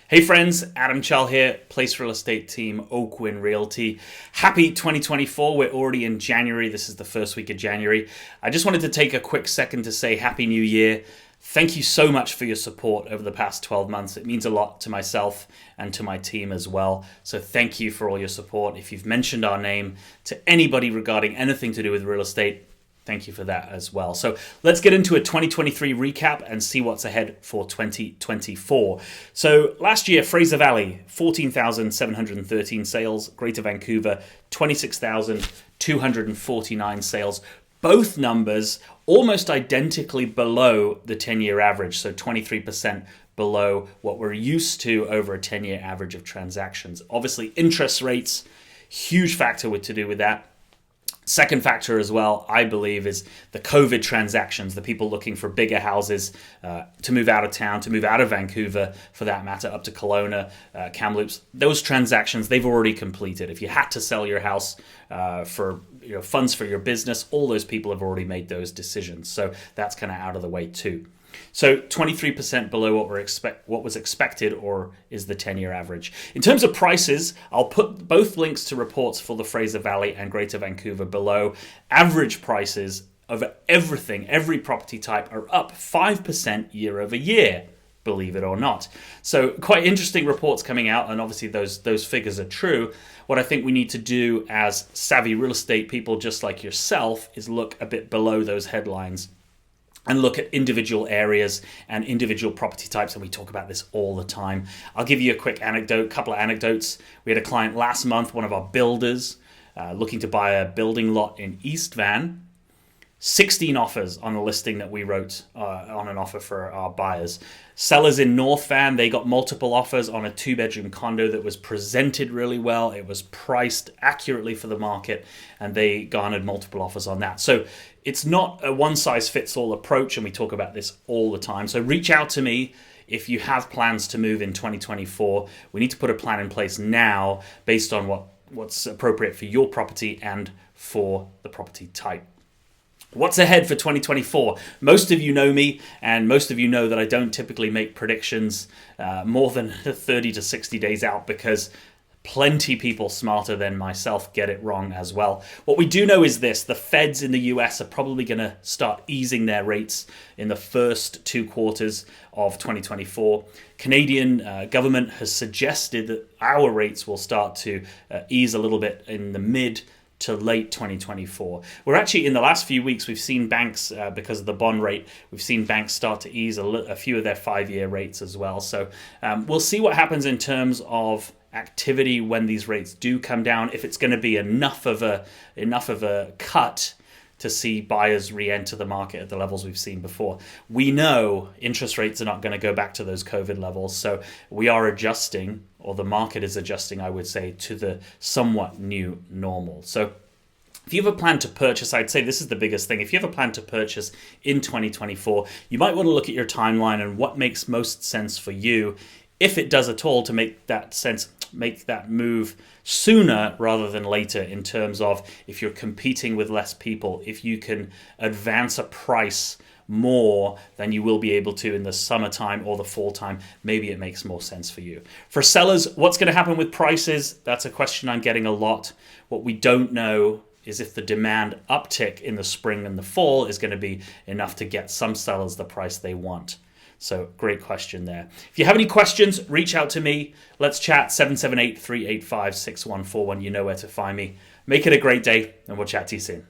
Hey friends, Adam Chell here, Place Real Estate Team, Oakwyn Realty. Happy 2024, we're already in January, this is the first week of January. I just wanted to take a quick second to say Happy New Year. Thank you so much for your support over the past 12 months. It means a lot to myself and to my team as well. So thank you for all your support. If you've mentioned our name to anybody regarding anything to do with real estate, thank you for that as well. So let's get into a 2023 recap and see what's ahead for 2024. So last year, Fraser Valley, 14,713 sales. Greater Vancouver, 26,249 sales. Both numbers almost identically below the 10-year average, so 23% below what we're used to over a 10-year average of transactions. Obviously, interest rates, huge factor to do with that. Second factor as well, I believe, is the COVID transactions, the people looking for bigger houses to move out of town, to move out of Vancouver, for that matter, up to Kelowna, Kamloops. Those transactions, they've already completed. If you had to sell your house for funds for your business, all those people have already made those decisions. So that's kind of out of the way too. So 23% below what was expected, or is the 10-year average. In terms of prices, I'll put both links to reports for the Fraser Valley and Greater Vancouver below. Average prices of everything, every property type, are up 5% year over year, believe it or not. So quite interesting reports coming out, and obviously those figures are true. What I think we need to do as savvy real estate people just like yourself is look a bit below those headlines and look at individual areas and individual property types, and we talk about this all the time. I'll give you a quick couple of anecdotes. We had a client last month, one of our builders, looking to buy a building lot in East Van. 16 offers on a listing that we wrote on an offer for our buyers. Sellers in North Van, they got multiple offers on a 2-bedroom condo that was presented really well. It was priced accurately for the market, and they garnered multiple offers on that. So it's not a one-size-fits-all approach, and we talk about this all the time. So reach out to me if you have plans to move in 2024. We need to put a plan in place now based on what's appropriate for your property and for the property type. What's ahead for 2024? Most of you know me, and most of you know that I don't typically make predictions more than 30 to 60 days out, because plenty people smarter than myself get it wrong as well. What we do know is this: the Feds in the US are probably going to start easing their rates in the first 2 quarters of 2024. Canadian government has suggested that our rates will start to ease a little bit in the mid to late 2024. We're actually, in the last few weeks, we've seen banks, because of the bond rate, we've seen banks start to ease a few of their 5-year rates as well. So we'll see what happens in terms of activity when these rates do come down, if it's going to be enough of a cut to see buyers re-enter the market at the levels we've seen before. We know interest rates are not going to go back to those COVID levels, so we are adjusting, or the market is adjusting, I would say, to the somewhat new normal. So if you have a plan to purchase, I'd say this is the biggest thing. If you have a plan to purchase in 2024, you might want to look at your timeline and what makes most sense for you, if it does at all, to make that move sooner rather than later, in terms of if you're competing with less people, if you can advance a price more than you will be able to in the summertime or the fall time, maybe it makes more sense for you. For sellers, what's going to happen with prices? That's a question I'm getting a lot. What we don't know is if the demand uptick in the spring and the fall is going to be enough to get some sellers the price they want. So great question there. If you have any questions, reach out to me. Let's chat. 778-385-6141. You know where to find me. Make it a great day, and we'll chat to you soon.